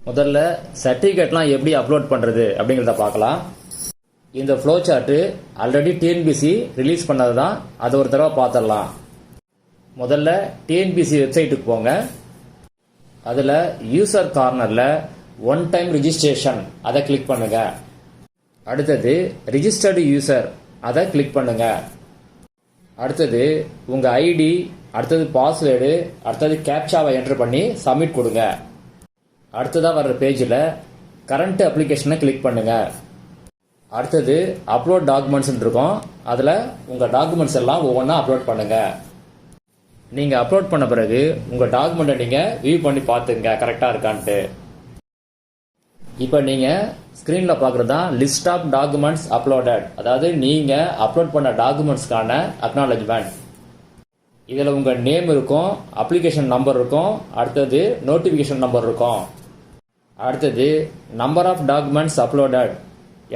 முதல்ல சர்டிஃபிகேட்லாம் எப்படி அப்லோட் பண்ணுறது அப்படிங்கிறத பார்க்கலாம். இந்த flow chart already TNPSC release பண்ணது தான், அதை ஒரு தடவை பார்த்துடலாம். முதல்ல டிஎன்பிசி வெப்சைட்டுக்கு போங்க. அதில் யூசர் கார்னரில் ஒன் டைம் ரிஜிஸ்ட்ரேஷன் அதை கிளிக் பண்ணுங்க. அடுத்தது ரிஜிஸ்டர்டு யூசர் அதை கிளிக் பண்ணுங்க. அடுத்தது உங்கள் ஐடி, அடுத்தது பாஸ்வேர்டு, அடுத்தது கேப்சாவை என்டர் பண்ணி சப்மிட் கொடுங்க. அடுத்ததாக வர்ற பேஜில் கரண்ட் அப்ளிகேஷனை கிளிக் பண்ணுங்க. அடுத்தது அப்லோட் டாக்குமெண்ட்ஸ் இருக்கும். அதில் உங்கள் டாக்குமெண்ட்ஸ் எல்லாம் ஒவ்வொன்றா அப்லோட் பண்ணுங்க. நீங்கள் அப்லோட் பண்ண பிறகு உங்கள் டாக்குமெண்ட்டை நீங்கள் வியூ பண்ணி பார்த்துங்க கரெக்டாக இருக்கான்ட்டு. இப்போ நீங்கள் ஸ்க்ரீனில் பார்க்குறது தான் லிஸ்ட் ஆஃப் டாக்குமெண்ட்ஸ் அப்லோடட், அதாவது நீங்கள் அப்லோட் பண்ண டாக்குமெண்ட்ஸ்க்கான அக்னாலஜ்மெண்ட். இதில் உங்கள் நேம் இருக்கும், அப்ளிகேஷன் நம்பர் இருக்கும், அடுத்தது நோட்டிஃபிகேஷன் நம்பர் இருக்கும். அடுத்தது நம்பர் ஆஃப் டாக்குமெண்ட்ஸ் அப்லோடட்,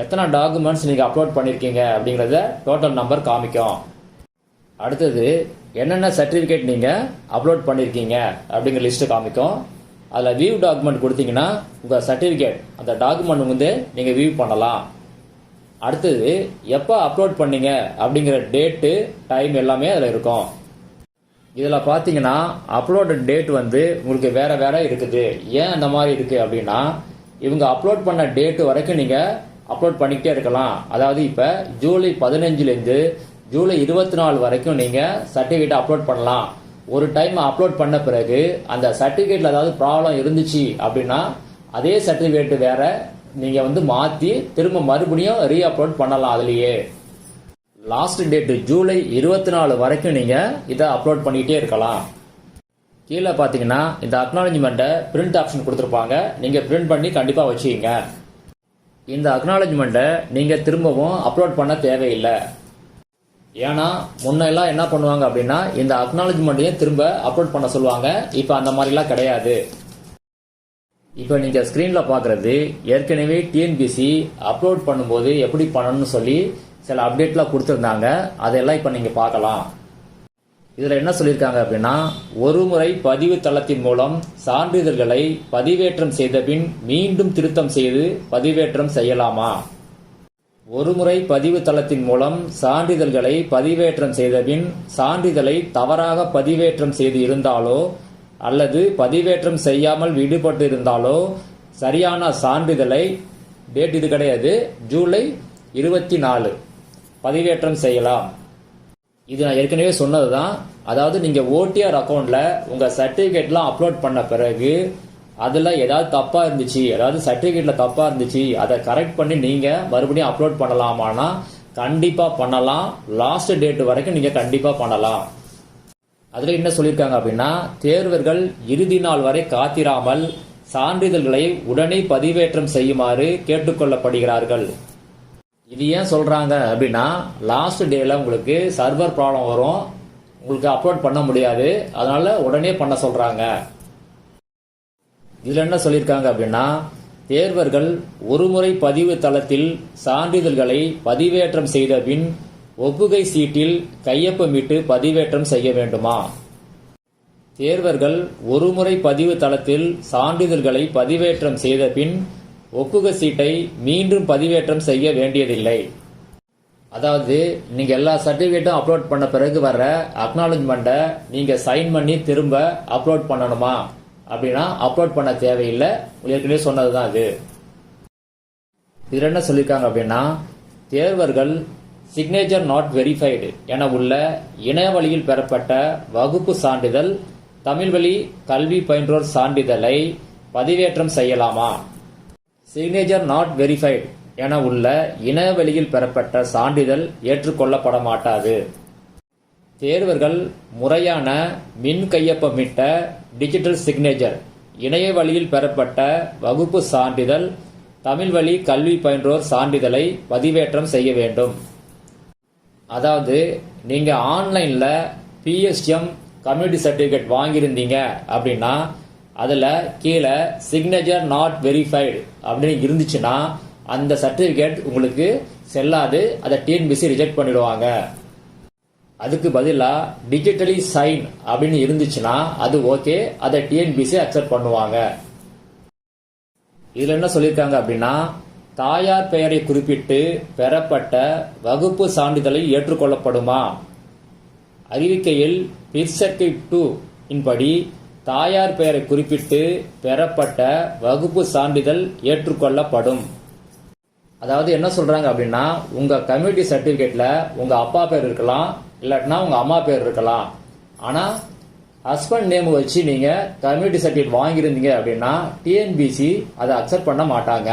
எத்தனை டாக்குமெண்ட்ஸ் நீங்கள் அப்லோட் பண்ணியிருக்கீங்க அப்படிங்கிறத டோட்டல் நம்பர் காமிக்கும். அடுத்தது என்னென்ன சர்டிஃபிகேட் நீங்கள் அப்லோட் பண்ணியிருக்கீங்க அப்படிங்கிற லிஸ்ட்டு காமிக்கும். அதில் வியூ டாக்குமெண்ட் கொடுத்தீங்கன்னா உங்கள் சர்டிஃபிகேட் அந்த டாக்குமெண்ட் வந்து நீங்கள் வியூ பண்ணலாம். அடுத்தது எப்போ அப்லோட் பண்ணீங்க அப்படிங்கிற டேட்டு, டைம் எல்லாமே அதில் இருக்கும். இதில் பார்த்தீங்கன்னா அப்லோட் டேட் வந்து உங்களுக்கு வேற வேற இருக்குது. ஏன் அந்த மாதிரி இருக்குது அப்படின்னா, இவங்க அப்லோட் பண்ண டேட்டு வரைக்கும் நீங்கள் அப்லோட் பண்ணிக்கிட்டே இருக்கலாம். அதாவது இப்போ ஜூலை 15லேருந்து ஜூலை 24 வரைக்கும் நீங்கள் சர்டிஃபிகேட் அப்லோட் பண்ணலாம். ஒரு டைம் அப்லோட் பண்ண பிறகு அந்த சர்டிஃபிகேட்ல ஏதாவது ப்ராப்ளம் இருந்துச்சு அப்படின்னா அதே சர்டிஃபிகேட் வேற நீங்கள் வந்து மாற்றி திரும்ப மறுபடியும் ரீ அப்லோட் பண்ணலாம். அதுலேயே லாஸ்ட் டேட் ஜூலை 24 வரைக்கும் நீங்கள் இதை அப்லோட் பண்ணிக்கிட்டே இருக்கலாம். கீழே பார்த்தீங்கன்னா இந்த அக்னாலஜ்மெண்ட்டை பிரிண்ட் ஆப்ஷன் கொடுத்துருப்பாங்க. நீங்கள் பிரிண்ட் பண்ணி கண்டிப்பாக வச்சுக்கிங்க. இந்த அக்னாலஜ்மெண்ட்டை நீங்கள் திரும்பவும் அப்லோட் பண்ண தேவையில்லை. ஏன்னா முன்னெல்லாம் என்ன பண்ணுவாங்க அப்படின்னா இந்த அக்னாலஜ்மெண்ட்டையும் திரும்ப அப்லோட் பண்ண சொல்லுவாங்க. இப்போ அந்த மாதிரிலாம் கிடையாது. இப்போ நீங்கள் ஸ்க்ரீனில் பார்க்குறது ஏற்கனவே டிஎன்பிசி அப்லோட் பண்ணும்போது எப்படி பண்ணணும்னு சொல்லி சில அப்டேட்லாம் கொடுத்துருந்தாங்க. அதெல்லாம் இப்போ நீங்கள் பார்க்கலாம். இதில் என்ன சொல்லியிருக்காங்க அப்படின்னா, ஒரு முறை பதிவு தளத்தின் மூலம் சான்றிதழ்களை பதிவேற்றம் செய்த பின் மீண்டும் திருத்தம் செய்து பதிவேற்றம் செய்யலாமா? ஒருமுறை பதிவு தளத்தின் மூலம் சான்றிதழ்களை பதிவேற்றம் செய்த பின் சான்றிதழை தவறாக பதிவேற்றம் செய்து இருந்தாலோ அல்லது பதிவேற்றம் செய்யாமல் விடுபட்டு இருந்தாலோ சரியான சான்றிதழை, டேட் இது கிடையாது, ஜூலை 24 பதிவேற்றம் செய்யலாம். இது நான் ஏற்கனவே சொன்னதுதான். அதாவது நீங்க ஓடிஆர் அக்கௌண்ட்ல உங்க சர்டிபிகேட்லாம் அப்லோட் பண்ண பிறகு அதில் ஏதாவது தப்பாக இருந்துச்சு, அதாவது சர்டிஃபிகேட்டில் தப்பாக இருந்துச்சு, அதை கரெக்ட் பண்ணி நீங்கள் மறுபடியும் அப்லோட் பண்ணலாமான்னா கண்டிப்பாக பண்ணலாம். லாஸ்ட் டேட் வரைக்கும் நீங்கள் கண்டிப்பாக பண்ணலாம். அதில் என்ன சொல்லியிருக்காங்க அப்படின்னா, தேர்வர்கள் இறுதி நாள் வரை காத்திராமல் சான்றிதழ்களை உடனே பதிவேற்றம் செய்யுமாறு கேட்டுக்கொள்ளப்படுகிறார்கள். இது ஏன் சொல்கிறாங்க அப்படின்னா, லாஸ்ட் டேல உங்களுக்கு சர்வர் ப்ராப்ளம் வரும், உங்களுக்கு அப்லோட் பண்ண முடியாது, அதனால உடனே பண்ண சொல்கிறாங்க. இதில் என்ன சொல்லியிருக்காங்க அப்படின்னா, தேர்வர்கள் ஒருமுறை பதிவு தளத்தில் சான்றிதழ்களை பதிவேற்றம் செய்த பின் ஒப்புகை சீட்டில் கையொப்பமிட்டு பதிவேற்றம் செய்ய வேண்டுமா? தேர்வர்கள் ஒருமுறை பதிவு தளத்தில் சான்றிதழ்களை பதிவேற்றம் செய்த பின் ஒப்புகை சீட்டை மீண்டும் பதிவேற்றம் செய்ய வேண்டியதில்லை. அதாவது நீங்க எல்லா சர்டிபிகேட்டும் அப்லோட் பண்ண பிறகு வர்ற அக்னாலஜ்மெண்ட்டை நீங்க சைன் பண்ணி திரும்ப அப்லோட் பண்ணணுமா அப்படின்னா அப்லோட் பண்ண தேவையில்லை. ஏற்கனவே சொன்னதுதான் அது. இதில் என்ன சொல்லியிருக்காங்க அப்படின்னா, தேர்வர்கள் சிக்னேச்சர் நாட் வெரிஃபைடு என உள்ள இணைய வழியில் பெறப்பட்ட வகுப்பு சான்றிதழ், தமிழ் வழி கல்வி பயின்றோர் சான்றிதழை பதிவேற்றம் செய்யலாமா? சிக்னேச்சர் நாட் வெரிஃபைடு என உள்ள இணைய வழியில் பெறப்பட்ட சான்றிதழ் ஏற்றுக்கொள்ளப்பட மாட்டாது. தேர்வர்கள் முறையான மின் கையொப்பமிட்ட டிஜிட்டல் சிக்னேச்சர், இணைய வழியில் பெறப்பட்ட வகுப்பு சான்றிதழ், தமிழ் வழி கல்வி பயின்றோர் சான்றிதழை பதிவேற்றம் செய்ய வேண்டும். அதாவது நீங்க ஆன்லைன்ல பிஎஸ்டிஎம் கம்யூனிட்டி சர்டிபிகேட் வாங்கியிருந்தீங்க அப்படின்னா அதுல கீழே சிக்னேச்சர் நாட் வெரிஃபைடு அப்படின்னு இருந்துச்சுன்னா அந்த சர்டிபிகேட் உங்களுக்கு செல்லாது, அதை டிஎன்பிசி ரிஜெக்ட் பண்ணிடுவாங்க. அதுக்கு பதிலாக டிஜிட்டலி சைன் அப்படின்னு இருந்துச்சுன்னா அது ஓகே, அதை டிஎன்பிசி அக்செப்ட் பண்ணுவாங்க. இதுல என்ன சொல்லியிருக்காங்க அப்படின்னா, தாயார் பெயரை குறிப்பிட்டு பெறப்பட்ட வகுப்பு சான்றிதழை ஏற்றுக்கொள்ளப்படுமா? அறிவிக்கையில் பிற்சர்க்கை 2 இன்படி தாயார் பெயரை குறிப்பிட்டு பெறப்பட்ட வகுப்பு சான்றிதழ் ஏற்றுக்கொள்ளப்படும். அதாவது என்ன சொல்றாங்க அப்படின்னா, உங்க கம்யூனிட்டி சர்டிபிகேட்ல உங்க அப்பா பேர் இருக்கலாம், இல்லாட்டினா உங்க அம்மா பேர் இருக்கலாம். ஆனா ஹஸ்பண்ட் நேம் வச்சு நீங்க கம்யூனிட்டி சர்டிபிகேட் வாங்கியிருந்தீங்க அப்படின்னா டிஎன்பிசி அதை அக்செப்ட் பண்ண மாட்டாங்க.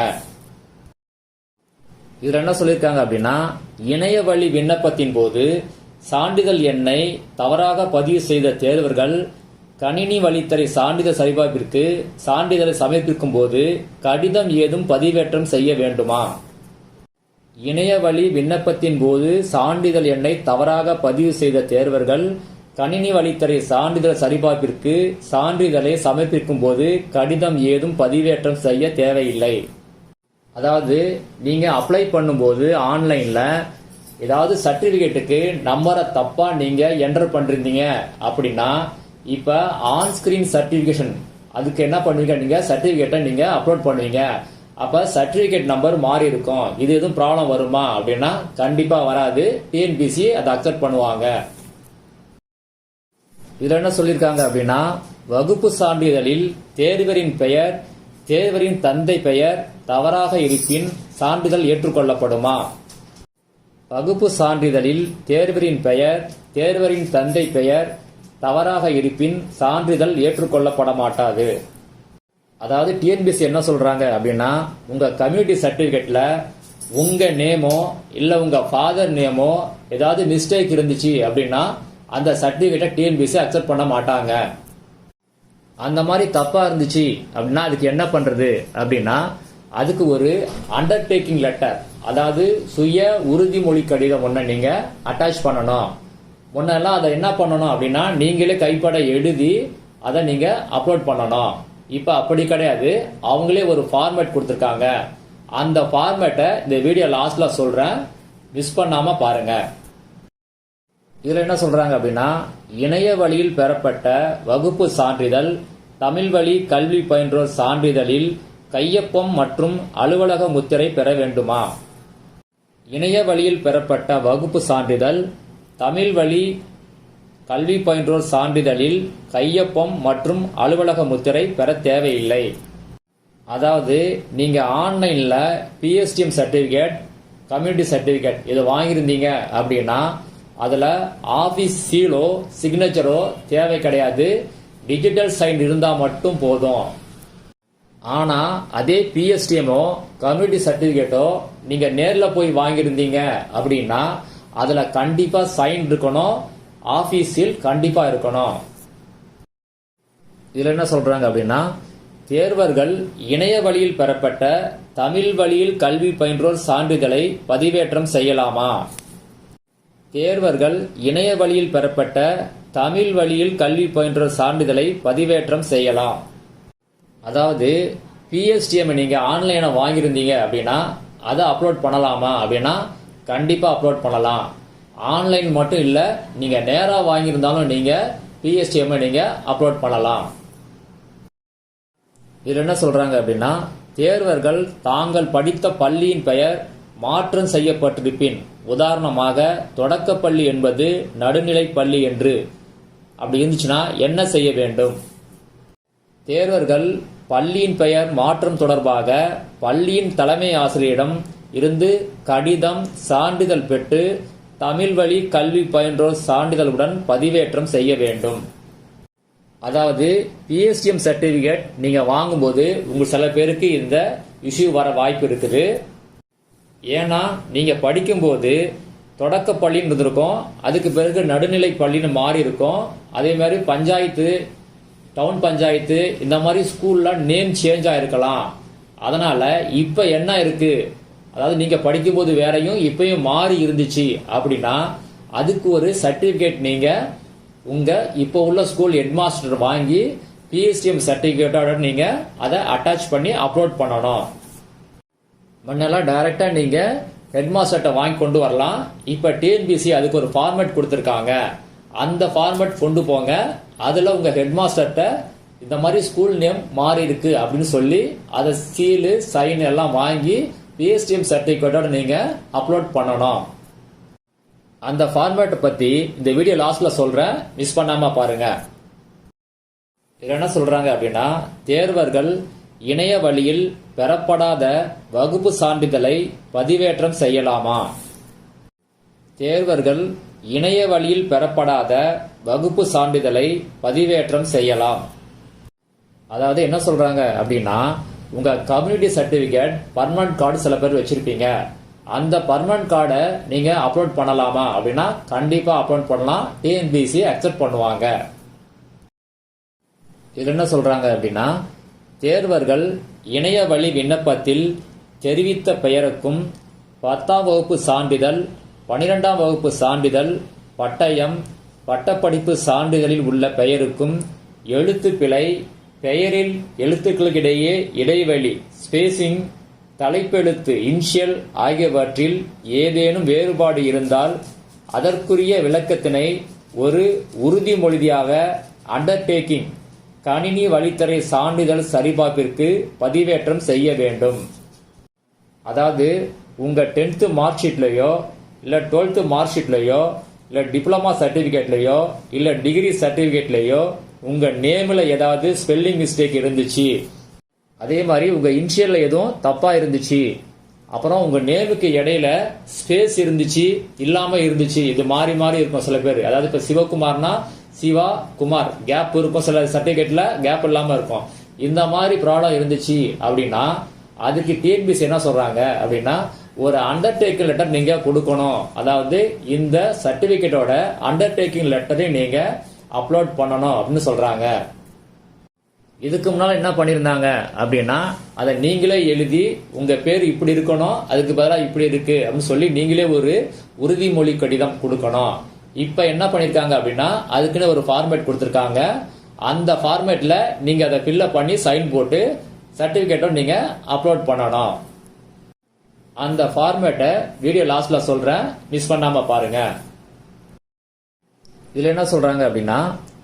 இதுல என்ன சொல்லியிருக்காங்க அப்படின்னா, இணைய வழி விண்ணப்பத்தின் போது சான்றிதழ் எண்ணை தவறாக பதிவு செய்த தேர்வர்கள் கணினி வழித்தறை சான்றிதழ் சரிபார்ப்பிற்கு சான்றிதழை சமர்ப்பிக்கும் போது கடிதம் ஏதும் பதிவேற்றம் செய்ய வேண்டுமா? இணைய வழி விண்ணப்பத்தின் போது சான்றிதழ் எண்ணை தவறாக பதிவு செய்த தேர்வர்கள் கணினி வழித்தறை சான்றிதழ் சரிபார்ப்பிற்கு சான்றிதழை சமர்ப்பிக்கும் போது கடிதம் ஏதும் பதிவேற்றம் செய்ய தேவையில்லை. அதாவது நீங்க அப்ளை பண்ணும்போது ஆன்லைன்ல ஏதாவது சர்டிபிகேட்டுக்கு நம்பரை தப்பா நீங்க என்டர் பண்றீங்க அப்படின்னா இப்ப ஆன் ஸ்கிரீன் சர்டிபிகேஷன் அதுக்கு என்ன பண்ணுவீங்க, நீங்க சர்டிபிகேட்டை நீங்க அப்லோட் பண்ணுவீங்க. அப்ப சர்டிபிகேட் நம்பர் மாறி இருக்கும். இது எதுவும் ப்ராப்ளம் வருமா அப்படின்னா கண்டிப்பா வராது. டிஎன்பிசி அதை அக்செப்ட் பண்ணுவாங்க. இதுல என்ன சொல்லியிருக்காங்க அப்படின்னா, வகுப்பு சான்றிதழில் தேர்வரின் பெயர் தேர்வரின் தந்தை பெயர் தவறாக இருப்பின் சான்றிதழ் ஏற்றுக்கொள்ளப்படுமா? வகுப்பு சான்றிதழில் தேர்வரின் பெயர் தேர்வரின் தந்தை பெயர் தவறாக இருப்பின் சான்றிதழ் ஏற்றுக்கொள்ளப்பட மாட்டாது. அதாவது டிஎன்பிசி என்ன சொல்றாங்க அப்படின்னா, உங்க கம்யூனிட்டி சர்டிபிகேட்ல உங்க நேமோ இல்ல உங்க ஃபாதர் நேமோ ஏதாவது மிஸ்டேக் இருந்துச்சு அப்படின்னா அந்த சர்டிபிகேட்டை டிஎன்பிசி அக்செப்ட் பண்ண மாட்டாங்க. அந்த மாதிரி தப்பா இருந்துச்சு அப்படின்னா அதுக்கு என்ன பண்றது அப்படின்னா, அதுக்கு ஒரு அண்டர்டேக்கிங் லெட்டர், அதாவது சுய உறுதிமொழி கடிதம் ஒன்றை நீங்க அட்டாச் பண்ணணும். முன்னெல்லாம் அதை என்ன பண்ணணும் அப்படின்னா நீங்களே கைப்பட எழுதி அதை நீங்க அப்லோட் பண்ணணும். இப்ப அப்படி கிடையாது. அவங்களே ஒரு ஃபார்மேட் கொடுத்துருக்காங்க. அந்த ஃபார்மேட்டை இந்த வீடியோ லாஸ்ட்ல சொல்றேன், மிஸ் பண்ணாம பாருங்க. இதுல என்ன சொல்றாங்க அப்படின்னா, இணைய வழியில் பெறப்பட்ட வகுப்பு சான்றிதழ் தமிழ் வழி கல்வி பயின்றோர் சான்றிதழில் கையொப்பம் மற்றும் அலுவலக முத்திரை பெற வேண்டுமா? இணைய வழியில் பெறப்பட்ட வகுப்பு சான்றிதழ் தமிழ் வழி கல்வி பயின்றோர் சான்றிதழில் கையொப்பம் மற்றும் அலுவலக முத்திரை பெற தேவையில்லை. அதாவது நீங்க ஆன்லைன்ல பிஎஸ்டிஎம் சர்டிபிகேட், கம்யூனிட்டி சர்டிபிகேட் இது வாங்கியிருந்தீங்க அப்படின்னா அதுல ஆபீஸ் சீலோ சிக்னேச்சரோ தேவை கிடையாது. டிஜிட்டல் சைன் இருந்தா மட்டும் போதும். ஆனா அதே பிஎஸ்டிஎம்மோ கம்யூனிட்டி சர்டிபிகேட்டோ நீங்க நேர்ல போய் வாங்கியிருந்தீங்க அப்படின்னா அதுல கண்டிப்பா சைன் இருக்கணும், ஆபீஸில் கண்டிப்பா இருக்கணும். இதுல என்ன சொல்றாங்க அப்படின்னா, தேர்வர்கள் இணைய வழியில் பெறப்பட்ட தமிழ் வழியில் கல்வி பயின்றோர் சான்றிதழை பதிவேற்றம் செய்யலாமா? தேர்வர்கள் இணைய வழியில் பெறப்பட்ட தமிழ் வழியில் கல்வி பயின்றோர் சான்றிதழை பதிவேற்றம் செய்யலாம். அதாவது பிஎஸ்டிஎம் நீங்க ஆன்லைனை வாங்கியிருந்தீங்க அப்படின்னா அதை அப்லோட் பண்ணலாமா அப்படின்னா கண்டிப்பா அப்லோட் பண்ணலாம். ஆன்லைன் மட்டும் இல்ல, நீங்க நேரா வாங்கியிருந்தாலும் நீங்க பிஎஸ்டிஎம் நீங்க அப்லோட் பண்ணலாம். இதுல என்ன சொல்றாங்க அப்படின்னா, தேர்வர்கள் தாங்கள் படித்த பள்ளியின் பெயர் மாற்றம் செய்யப்பட்டிருப்பின், உதாரணமாக தொடக்கப்பள்ளி என்பது நடுநிலை பள்ளி என்று அப்படி இருந்துச்சுன்னா என்ன செய்ய வேண்டும்? தேர்வர்கள் பள்ளியின் பெயர் மாற்றம் தொடர்பாக பள்ளியின் தலைமை ஆசிரியரிடம் இருந்து கடிதம் சான்றிதழ் பெற்று தமிழ் வழி கல்வி பயின்றோர் சான்றிதழுடன் பதிவேற்றம் செய்ய வேண்டும். அதாவது பிஎஸ்டிஎம் சர்டிபிகேட் நீங்க வாங்கும்போது உங்க சில பேருக்கு இந்த இஷ்யூ வர வாய்ப்பு இருக்குது. ஏன்னா நீங்க படிக்கும்போது தொடக்க பள்ளின்னு இருந்திருக்கும், அதுக்கு பிறகு நடுநிலை பள்ளின்னு மாறி இருக்கும். அதே மாதிரி பஞ்சாயத்து, டவுன் பஞ்சாயத்து இந்த மாதிரி ஸ்கூல்ல நேம் சேஞ்ச் ஆயிருக்கலாம். அதனால இப்ப என்ன இருக்கு, அதாவது நீங்க படிக்கும்போது வேறையும் இப்பயும் மாறி இருந்துச்சு அப்படின்னா அதுக்கு ஒரு சர்டிபிகேட் நீங்க உங்க இப்போ உள்ள ஸ்கூல் ஹெட்மாஸ்டர் வாங்கி பிஎஸ்டிஎம் சர்டிபிகேட்டோட நீங்க அதை அட்டாச் பண்ணி அப்லோட் பண்ணணும். முன்னெல்லாம் டைரக்டா நீங்க ஹெட்மாஸ்டர்கிட்ட வாங்கி கொண்டு வரலாம். இப்ப டிஎன்பிசி அதுக்கு ஒரு ஃபார்மேட் கொடுத்திருக்காங்க. அந்த ஃபார்மேட் கொண்டு போங்க. அதுல உங்க ஹெட்மாஸ்டர்கிட்ட இந்த மாதிரி ஸ்கூல் நேம் மாறி இருக்கு அப்படின்னு சொல்லி அதை சீலு சைன் எல்லாம் வாங்கி பிஎஸ்டிஎம் சர்டிபிகேட்டோட நீங்க அப்லோட் பண்ணணும். அந்த ஃபார்மேட்டை பத்தி இந்த வீடியோ லாஸ்ட்ல சொல்றேன், மிஸ் பண்ணாம பாருங்க. இதுல என்ன சொல்றாங்க அப்படின்னா, தேர்வர்கள் இணைய வழியில் பெறப்படாத வகுப்பு சான்றிதழை பதிவேற்றம் செய்யலாமா? தேர்வர்கள் இணைய வழியில் பெறப்படாத வகுப்பு சான்றிதழை பதிவேற்றம் செய்யலாம். அதாவது என்ன சொல்றாங்க அப்படின்னா, உங்க கம்யூனிட்டி சர்டிபிகேட் பர்மனன்ட் கார்டு சில பேர் வச்சிருப்பீங்க, அந்த பர்மனன்ட் கார்டை நீங்க அப்லோட் பண்ணலாமா அப்படின்னா கண்டிப்பா அப்லோட் பண்ணலாம், டிஎன்பிசி அக்செப்ட் பண்ணுவாங்க. இது என்ன சொல்றாங்க அப்படின்னா, தேர்வர்கள் இணைய வழி விண்ணப்பத்தில் தெரிவித்த பெயருக்கும் 10ஆம் வகுப்பு சான்றிதழ், 12ஆம் வகுப்பு சான்றிதழ், பட்டயம், பட்டப்படிப்பு சான்றிதழில் உள்ள பெயருக்கும் எழுத்து பிழை, பெயரில் எழுத்துக்களுக்கிடையே இடைவெளி ஸ்பேசிங், தலைப்பெழுத்து இனிஷியல் ஆகியவற்றில் ஏதேனும் வேறுபாடு இருந்தால் அதற்குரிய விளக்கத்தினை ஒரு உறுதிமொழியாக அண்டர்டேக்கிங் கணினி வழித்தறை சான்றிதழ் சரிபார்ப்பிற்கு பதிவேற்றம் செய்ய வேண்டும். அதாவது உங்க 10th மார்க் ஷீட்லயோ இல்ல 12th மார்க் ஷீட்லயோ இல்ல டிப்ளமா சர்டிபிகேட்லயோ இல்ல டிகிரி சர்டிபிகேட்லயோ உங்க நேம்ல ஏதாவது ஸ்பெல்லிங் மிஸ்டேக் இருந்துச்சு, அதே மாதிரி உங்க இனிஷியல்ல எதுவும் தப்பா இருந்துச்சு, அப்புறம் உங்க நேமுக்கு இடையில ஸ்பேஸ் இருந்துச்சு இல்லாம இருந்துச்சு, இது மாறி மாறி இருக்கும் சில பேர். அதாவது இப்ப சிவகுமார்னா சிவா குமார் கேப் இருக்கும், சில சர்டிபிகேட்ல கேப் இல்லாம இருக்கும். இந்த மாதிரி ப்ராப்ளம் இருந்துச்சு அப்படின்னா அதுக்கு டிஎன்பிசி என்ன சொல்றாங்க அப்படின்னா, ஒரு அண்டர்டேக்கிங் லெட்டர் நீங்க கொடுக்கணும். அதாவது இந்த சர்டிபிகேட்டோட அண்டர்டேக்கிங் லெட்டரை நீங்க அப்லோட் பண்ணணும் அப்படின்னு சொல்றாங்க. இதுக்கு முன்னால என்ன பண்ணிருந்தாங்க அப்படின்னா, அதை நீங்களே எழுதி உங்க பேர் இப்படி இருக்கணும், அதுக்கு பதிலாக இப்படி இருக்கு அப்படின்னு சொல்லி நீங்களே ஒரு உறுதிமொழி கடிதம் கொடுக்கணும். இப்ப என்ன பண்ணிருக்காங்க அப்படின்னா, அதுக்குன்னு ஒரு ஃபார்மேட் கொடுத்திருக்காங்க. அந்த ஃபார்மேட்ல நீங்க அதை ஃபில்அப் பண்ணி சைன் போட்டு சர்டிபிகேட்டை நீங்க அப்லோட் பண்ணணும். அந்த ஃபார்மேட்டை வீடியோ லாஸ்ட்ல சொல்றேன், மிஸ் பண்ணாம பாருங்க. இதுல என்ன சொல்றாங்க அப்படின்னா,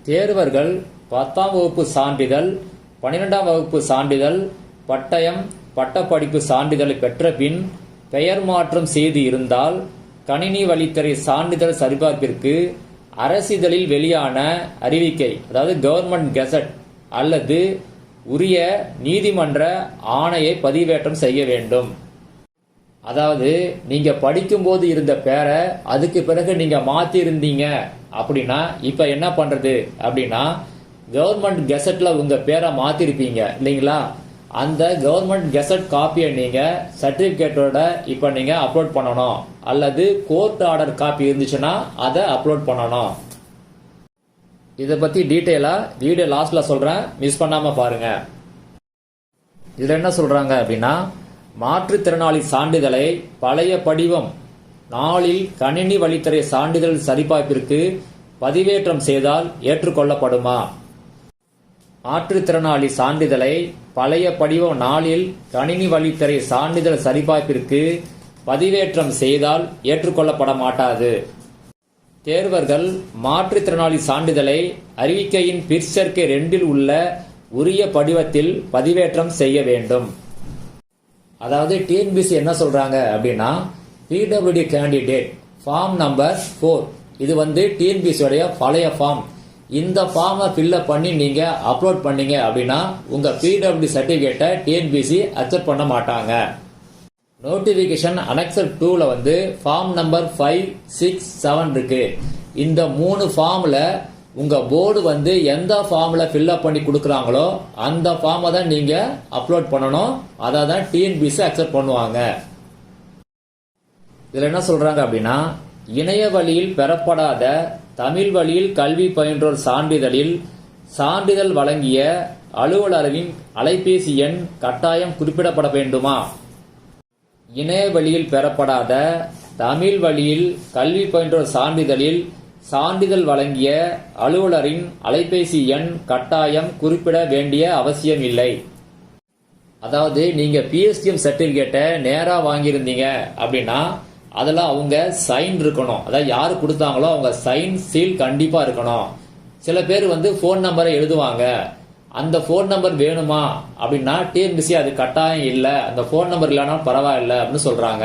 தேர்வர்கள் 10ஆம் வகுப்பு சான்றிதழ், 12ஆம் வகுப்பு சான்றிதழ், பட்டயம், பட்டப்படிப்பு சான்றிதழை பெற்ற பின் பெயர் மாற்றம் செய்து இருந்தால் கணினி வழித்தறை சான்றிதழ் சரிபார்ப்பிற்கு அரசிதழில் வெளியான அறிவிக்கை, அதாவது கவர்மெண்ட் கெசட் அல்லது உரிய நீதிமன்ற ஆணையை பதிவேற்றம் செய்ய வேண்டும். அதாவது நீங்க படிக்கும்போது இருந்த பேரை அதுக்கு பிறகு நீங்க மாத்தி இருந்தீங்க அப்படின்னா இப்ப என்ன பண்றது அப்படின்னா, கவர்மெண்ட் கெசட்ல உங்க பேரை மாத்திருப்பீங்க இல்லைங்களா, அந்த கவர்மெண்ட் கெசட் காப்பியை நீங்க சர்டிபிகேட்டோட இப்ப நீங்க அப்லோட் பண்ணணும், அல்லது கோர்ட் ஆர்டர் காப்பி இருந்துச்சுன்னா அதை அப்லோட் பண்ணணும். இதை பத்தி டீட்டெயிலா வீடியோ லாஸ்ட்ல சொல்றேன், மிஸ் பண்ணாம பாருங்க. இதுல என்ன சொல்றாங்க அப்படின்னா, மாற்றுத்திறனாளி சான்றிதழை பழைய படிவம் 4இல் கணினி வழித்தறை சான்றிதழ் சரிபார்ப்பிற்கு பதிவேற்றம் செய்தால் ஏற்றுக்கொள்ளப்படுமா? மாற்றுத்திறனாளி சான்றிதழை பழைய படிவம் 4இல் கணினி வழித்தறை சான்றிதழ் சரிபார்ப்பிற்கு பதிவேற்றம் செய்தால் ஏற்றுக்கொள்ளப்பட மாட்டாது. தேர்வர்கள் மாற்றுத்திறனாளி சான்றிதழை அறிவிக்கையின் பிற்சேர்க்கை 2இல் உள்ள உரிய படிவத்தில் பதிவேற்றம் செய்ய வேண்டும். அதாவது டிஎன்பிசி என்ன சொல்றாங்க அப்படின்னா, பிடபிள்யூடி கேண்டிடேட் ஃபார்ம் நம்பர் 4, இது டிஎன்பிசி உடைய பழைய ஃபார்ம். இந்த ஃபார்மை ஃபில்அப் பண்ணி நீங்க அப்லோட் பண்ணீங்க அப்படின்னா உங்க பிடபிள்யூடி சர்டிபிகேட்டை டிஎன்பிசி அக்செப்ட் பண்ண மாட்டாங்க. நோட்டிபிகேஷன் அனெக்சர் 2ல ஃபார்ம் நம்பர் 5, 6, 7 இருக்கு. இந்த 3 ஃபார்ம்ல உங்க போர்டு எந்த ஃபார்ம்ல ஃபில்அப் பண்ணி கொடுக்குறாங்களோ அந்த ஃபார்மை தான் நீங்க அப்லோட் பண்ணணும். அதை தான் டிஎன்பிசி அக்செப்ட் பண்ணுவாங்க. இதுல என்ன சொல்றாங்க அப்படின்னா, இணைய வழியில் பெறப்படாத தமிழ் வழியில் கல்வி பயின்றோர் சான்றிதழில் சான்றிதழ் வழங்கிய அலுவலரின் அலைபேசி எண் கட்டாயம் குறிப்பிடப்பட வேண்டுமா? இணைய வழியில் பெறப்படாத தமிழ் வழியில் கல்வி பயின்றோர் சான்றிதழில் சான்றிதழ் வழங்கிய அலுவலரின் அலைபேசி எண் கட்டாயம் குறிப்பிட வேண்டிய அவசியம் இல்லை. அதாவது நீங்க பிஎஸ்டிஎம் சர்டிபிகேட்டை நேரா வாங்கியிருந்தீங்க அப்படின்னா அதுல அவங்க சைன் இருக்கணும். அதாவது யாரு கொடுத்தாங்களோ அவங்க சைன் சீல் கண்டிப்பா இருக்கணும். சில பேர் போன் நம்பரை எழுதுவாங்க, அந்த ஃபோன் நம்பர் வேணுமா அப்படின்னா டிஎன்பிசி அது கட்டாயம் இல்லை, அந்த ஃபோன் நம்பர் இல்லைன்னா பரவாயில்ல அப்படின்னு சொல்றாங்க.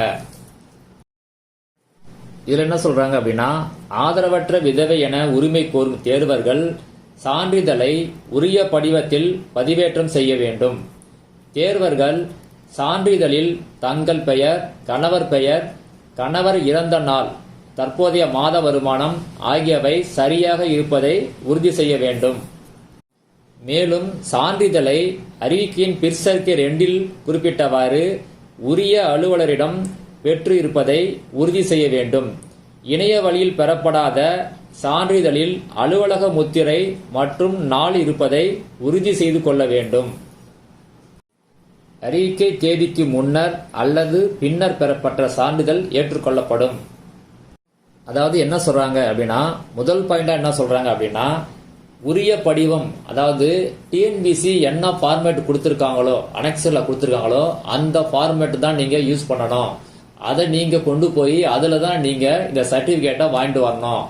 இதுல என்ன சொல்றாங்க அப்படின்னா, ஆதரவற்ற விதவை என உரிமை கோரும் தேர்வர்கள் சான்றிதழை உரிய படிவத்தில் பதிவேற்றம் செய்ய வேண்டும். தேர்வர்கள் சான்றிதழில் தங்கள் பெயர், கணவர் பெயர், கணவர் இறந்த நாள், தற்போதைய மாத வருமானம் ஆகியவை சரியாக இருப்பதை உறுதி செய்ய வேண்டும். மேலும் சான்றிதழை அறிவிக்கையின் பிற்சர்க்கை 2 குறிப்பிட்டவாறு உரிய அலுவலரிடம் பெற்று இருப்பதை உறுதி செய்ய வேண்டும். இணைய வழியில் பெறப்படாத சான்றிதழில் அலுவலக முத்திரை மற்றும் நாள் இருப்பதை உறுதி செய்து கொள்ள வேண்டும். அறிவிக்கை தேதிக்கு முன்னர் அல்லது பின்னர் பெறப்பட்ட சான்றிதழ் ஏற்றுக்கொள்ளப்படும். அதாவது என்ன சொல்றாங்க அப்படின்னா, முதல் பாயிண்டா என்ன சொல்றாங்க அப்படின்னா, உரிய படிவம், அதாவது டிஎன்பிசி என்ன ஃபார்மேட் கொடுத்துருக்காங்களோ, அனெக்ஸர்ல கொடுத்துருக்காங்களோ அந்த ஃபார்மேட் தான் நீங்க யூஸ் பண்ணணும். அதை நீங்க கொண்டு போய் அதுல தான் நீங்க இந்த சர்டிபிகேட்டை வாங்கிட்டு வரணும்.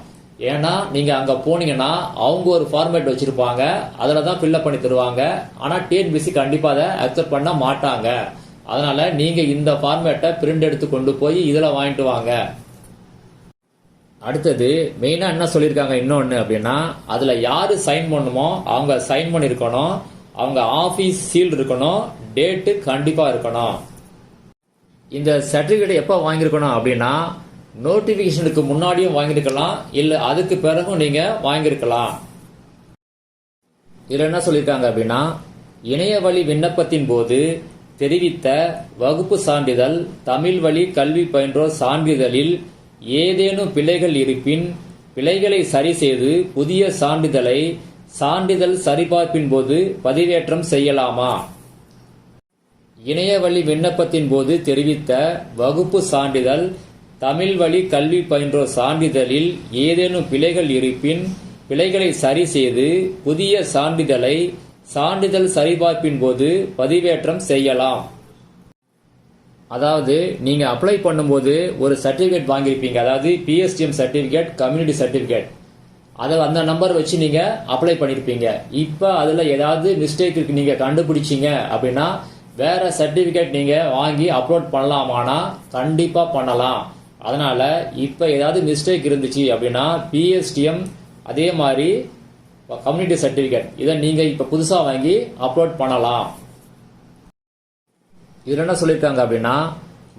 ஏன்னா நீங்க அங்க போனீங்கன்னா அவங்க ஒரு ஃபார்மேட் வச்சிருப்பாங்க, அதுல தான் ஃபில்அப் பண்ணி தருவாங்க. ஆனா டிஎன்பிசி கண்டிப்பா அதை அக்செப்ட் பண்ண மாட்டாங்க. அதனால நீங்க இந்த ஃபார்மேட்டை பிரிண்ட் எடுத்து கொண்டு போய் இதுல வாங்கிட்டு வாங்க. அடுத்தது மெயினா என்ன சொல்லியிருக்காங்க இன்னொன்னு அப்படின்னா, அதுல யாரு சைன் பண்ணுமோ அவங்க சைன் பண்ணிருக்கணும், அவங்க ஆபீஸ் சீல் இருக்கணும், டேட்டு கண்டிப்பா இருக்கணும். இந்த சர்டிபிகேட் எப்ப வாங்கியிருக்கணும் அப்படின்னா, நோட்டிபிகேஷனுக்கு முன்னாடியும் வாங்கியிருக்கலாம், இல்ல அதுக்கு பிறகும் நீங்க வாங்கியிருக்கலாம். இதுல என்ன சொல்லியிருக்காங்க அப்படின்னா, இணைய வழி விண்ணப்பத்தின் போது தெரிவித்த வகுப்பு சான்றிதழ், தமிழ் வழி கல்வி பயின்றோர் சான்றிதழில் ஏதேனும் பிழைகள் இருப்பின் பிழைகளை சரி செய்து புதிய சான்றிதழை சான்றிதழ் சரிபார்ப்பின் போது பதிவேற்றம் செய்யலாமா? இணைய வழி விண்ணப்பத்தின் போது தெரிவித்த வகுப்பு சான்றிதழ், தமிழ் வழி கல்வி பயின்றோர் சான்றிதழில் ஏதேனும் பிழைகள் இருப்பின் பிழைகளை சரி செய்து புதிய சான்றிதழை சான்றிதழ் சரிபார்ப்பின் போது பதிவேற்றம் செய்யலாம். அதாவது நீங்க அப்ளை பண்ணும்போது ஒரு சர்டிபிகேட் வாங்கியிருப்பீங்க, அதாவது பிஎஸ்டிஎம் சர்டிபிகேட், கம்யூனிட்டி சர்டிபிகேட். அதை அந்த நம்பர் வச்சு நீங்க அப்ளை பண்ணிருப்பீங்க. இப்ப அதுல ஏதாவது மிஸ்டேக் இருக்கு நீங்க கண்டுபிடிச்சீங்க அப்படின்னா வேற சர்டிபிகேட் நீங்க வாங்கி அப்லோட் பண்ணலாமானா கண்டிப்பா பண்ணலாம். அதனால இப்ப ஏதாவது மிஸ்டேக் இருந்துச்சு அப்படின்னா பிஎஸ்டிஎம் அதே மாதிரி கம்யூனிட்டி சர்டிபிகேட் இதை நீங்க இப்ப புதுசா வாங்கி அப்லோட் பண்ணலாம். இதுல என்ன சொல்லியிருக்காங்க அப்படின்னா,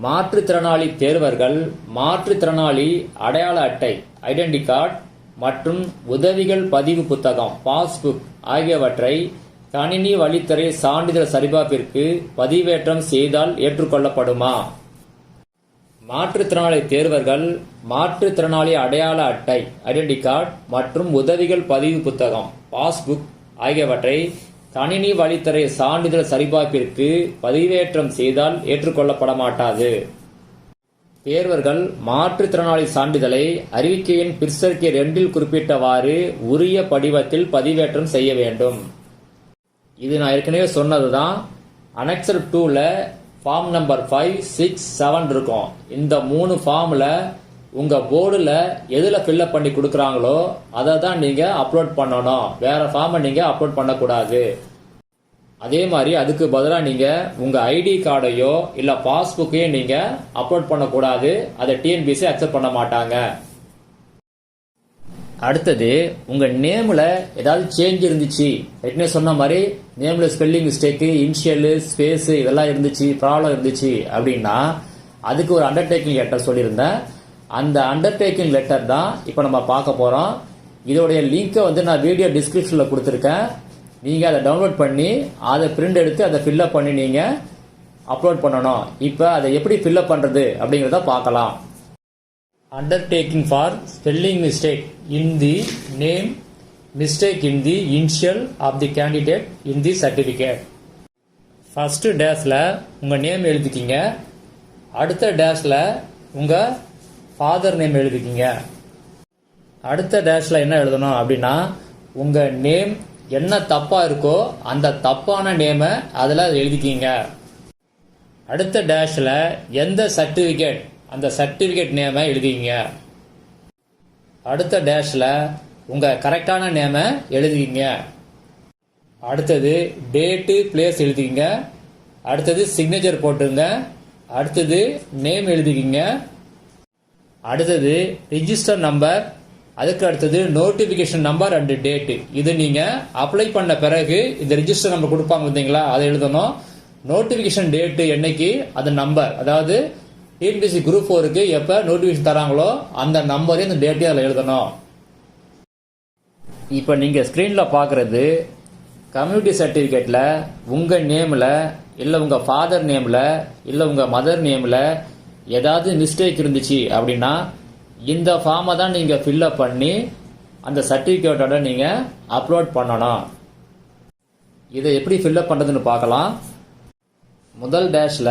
மாற்றுத்திறனாளி தேர்வர்கள் மாற்றுத்திறனாளி அடையாள அட்டை, ஐடென்டி கார்டு மற்றும் உதவிகள் பதிவு புத்தகம், பாஸ்புக் ஆகியவற்றை கணினி வழித்தறை சான்றிதழ் சரிபார்ப்பிற்கு பதிவேற்றம் செய்தால் ஏற்றுக்கொள்ளப்படுமா? மாற்றுத்திறனாளி தேர்வர்கள் மாற்றுத்திறனாளி அடையாள அட்டை, ஐடென்டி கார்டு மற்றும் உதவிகள் பதிவு புத்தகம், பாஸ்புக் ஆகியவற்றை கணினி வழித்தறை சான்றிதழ் சரிபார்ப்பிற்கு பதிவேற்றம் செய்தால் ஏற்றுக்கொள்ளப்பட மாட்டாது. தேர்வர்கள் மாற்றுத்திறனாளி சான்றிதழை அறிவிக்கையின் பிற்சர்க்கை 2 குறிப்பிட்டவாறு உரிய படிவத்தில் பதிவேற்றம் செய்ய வேண்டும். இது நான் ஏற்கனவே சொன்னதுதான். அனெக்சர் 2ல ஃபார்ம் நம்பர் 5, 6, 7 இருக்கும். இந்த 3 ஃபார்ம்ல உங்க போர்டுல எதுல ஃபில்அப் பண்ணி கொடுக்கறாங்களோ அதை தான் நீங்க அப்லோட் பண்ணணும். வேற ஃபார்மை நீங்க அப்லோட் பண்ணக்கூடாது. அதே மாதிரி அதுக்கு பதிலாக நீங்க உங்க ஐடி கார்டையோ இல்ல பாஸ்புக்கையோ நீங்க அப்லோட் பண்ணக்கூடாது. அதை டிஎன்பிசி அக்செப்ட் பண்ண மாட்டாங்க. அடுத்தது உங்க நேம்ல ஏதாவது சேஞ்ச் இருந்துச்சு, ஏற்கனவே சொன்ன மாதிரி நேம்ல ஸ்பெல்லிங் மிஸ்டேக், இனிஷியல், ஸ்பேஸ் இதெல்லாம் இருந்துச்சு, ப்ராப்ளம் இருந்துச்சு அப்படின்னா அதுக்கு ஒரு அண்டர்டேக்கிங் லெட்டர் சொல்லியிருந்தேன். அந்த அண்டர்டேக்கிங் லெட்டர் தான் இப்போ நம்ம பார்க்க போறோம். இதோடைய லிங்கை நான் வீடியோ டிஸ்கிரிப்ஷன்ல கொடுத்துருக்கேன். நீங்க அதை டவுன்லோட் பண்ணி அதை பிரிண்ட் எடுத்து அதை ஃபில்அப் பண்ணி நீங்க அப்லோட் பண்ணணும். இப்போ அதை எப்படி ஃபில்அப் பண்றது அப்படிங்கிறத பார்க்கலாம். Undertaking for spelling mistake in the name, mistake in the initial of the candidate in the certificate. First dashல உங்க நேம் எழுதிக்கிங்க. அடுத்த டேஷ்ல உங்க ஃபாதர் நேம் எழுதிக்கிங்க. அடுத்த டேஷ்ல என்ன எழுதணும் அப்படின்னா, உங்க நேம் என்ன தப்பா இருக்கோ அந்த தப்பான நேமை அதுல எழுதிக்கிங்க. அடுத்த டேஷ்ல எந்த சர்டிபிகேட் அந்த சர்டிபிகேட் நேமை எழுதிங்க. அடுத்த டேஷ்ல உங்க கரெக்டான நேமை எழுதிங்க. அடுத்தது டேட்டு பிளேஸ் எழுதிக்கிங்க. அடுத்தது சிக்னேச்சர் போட்டுங்க. அடுத்தது நேம் எழுதிக்கிங்க. அடுத்தது ரிஜிஸ்டர் நம்பர். அதுக்கு அடுத்தது நோட்டிபிகேஷன் நம்பர் அண்ட் டேட்டு. இது நீங்க அப்ளை பண்ண பிறகு இந்த ரிஜிஸ்டர் நம்பர் கொடுப்பாங்க பார்த்தீங்களா, அதை எழுதணும். நோட்டிபிகேஷன் டேட்டு என்னைக்கு அது நம்பர், அதாவது டிஎன்பிஎஸ்சி குரூப் 4க்கு எப்ப நோட்டிபிகேஷன் தராங்களோ அந்த நம்பரையும் இந்த டேட்டையும் அதில் எழுதணும். இப்போ நீங்க ஸ்கிரீன்ல பாக்குறது கம்யூனிட்டி சர்டிபிகேட்ல உங்க நேம்ல இல்ல உங்க ஃபாதர் நேம்ல இல்ல உங்க மதர் நேம்ல ஏதாவது மிஸ்டேக் இருந்துச்சு அப்படின்னா இந்த ஃபார்மை தான் நீங்க ஃபில்அப் பண்ணி அந்த சர்டிபிகேட்டோட நீங்க அப்லோட் பண்ணணும். இதை எப்படி ஃபில்அப் பண்றதுன்னு பார்க்கலாம். முதல் டேஷ்ல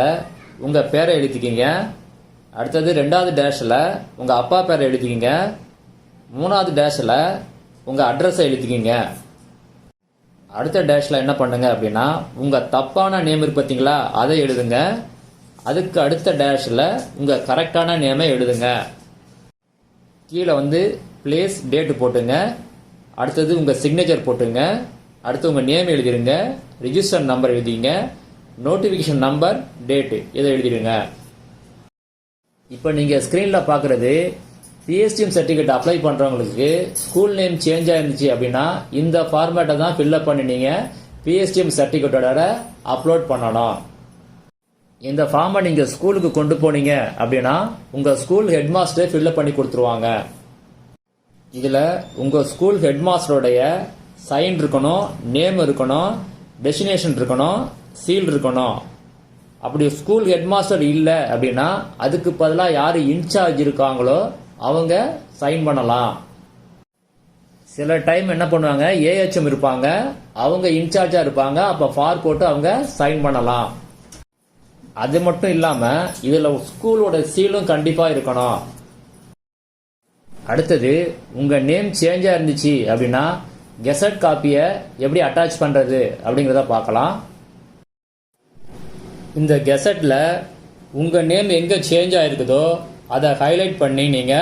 உங்க பேரை எழுதிக்கிங்க. அடுத்தது ரெண்டாவது டேஷ்ல உங்க அப்பா பேரை எழுதிக்கிங்க. மூணாவது டேஷ்ல உங்க அட்ரஸை எழுதிக்கிங்க. அடுத்த டேஷ்ல என்ன பண்ணுங்க அப்படின்னா உங்க தப்பான நேம் இருக்கு பார்த்தீங்களா, அதை எழுதுங்க. அதுக்கு அடுத்த டேஷ்ல உங்க கரெக்டான நேமை எழுதுங்க. கீழே பிளேஸ் டேட்டு போட்டுங்க. அடுத்தது உங்க சிக்னேச்சர் போட்டுங்க. அடுத்து உங்க நேம் எழுதிருங்க. ரிஜிஸ்டர் நம்பர் எழுதிங்க. நோட்டிபிகேஷன் நம்பர், டேட்டு இதை எழுதிடுங்க. இப்போ நீங்க ஸ்கிரீன்ல பாக்குறது பிஎஸ்டிஎம் சர்டிபிகேட் அப்ளை பண்றவங்களுக்கு ஸ்கூல் நேம் சேஞ்ச் ஆயிருந்துச்சு அப்படின்னா இந்த ஃபார்மேட்டை தான் ஃபில்அப் பண்ணி நீங்க பிஎஸ்டிஎம் சர்டிபிகேட்டோட அப்லோட் பண்ணணும். இந்த ஃபார்மை நீங்க ஸ்கூலுக்கு கொண்டு போனீங்க அப்படின்னா உங்க ஸ்கூல் ஹெட் மாஸ்டர் ஃபில்அப் பண்ணி கொடுத்துருவாங்க. இதுல உங்க ஸ்கூல் ஹெட் மாஸ்டருடைய சைன் இருக்கணும், நேம் இருக்கணும், டெஸ்டினேஷன் இருக்கணும், சீல் இருக்கணும். அப்படி ஸ்கூல் ஹெட் மாஸ்டர் இல்ல அப்படின்னா அதுக்கு பதிலாக யாரு இன்சார்ஜ் இருக்காங்களோ அவங்க சைன் பண்ணலாம். சில டைம் என்ன பண்ணுவாங்க, ஏஹெச்எம் இருப்பாங்க, அவங்க இன்சார்ஜா இருப்பாங்க, அப்ப ஃபார் போட்டு அவங்க சைன் பண்ணலாம். அது மட்டும் இல்லாம இதுல ஸ்கூலோட சீலும் கண்டிப்பா இருக்கணும். அடுத்தது உங்க நேம் சேஞ்சா இருந்துச்சு அப்படின்னா கெசட் காப்பியை எப்படி அட்டாச் பண்றது அப்படிங்கறத பார்க்கலாம். இந்த கெசட்ல உங்க நேம் எங்க சேஞ்ச் ஆயிருக்குதோ அதை ஹைலைட் பண்ணி நீங்க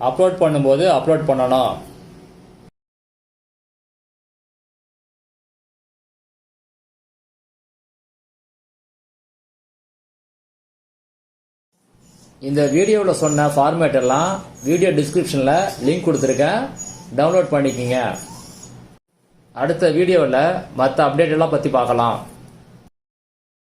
அப்லோட் பண்ணும்போது அப்லோட் பண்ணணும். இந்த வீடியோவில் சொன்ன ஃபார்மேட் எல்லாம் வீடியோ டிஸ்கிரிப்ஷன்ல லிங்க் கொடுத்துருக்கேன், டவுன்லோட் பண்ணிக்கங்க. அடுத்த வீடியோவில் மற்ற அப்டேட் எல்லாம் பற்றி பார்க்கலாம்.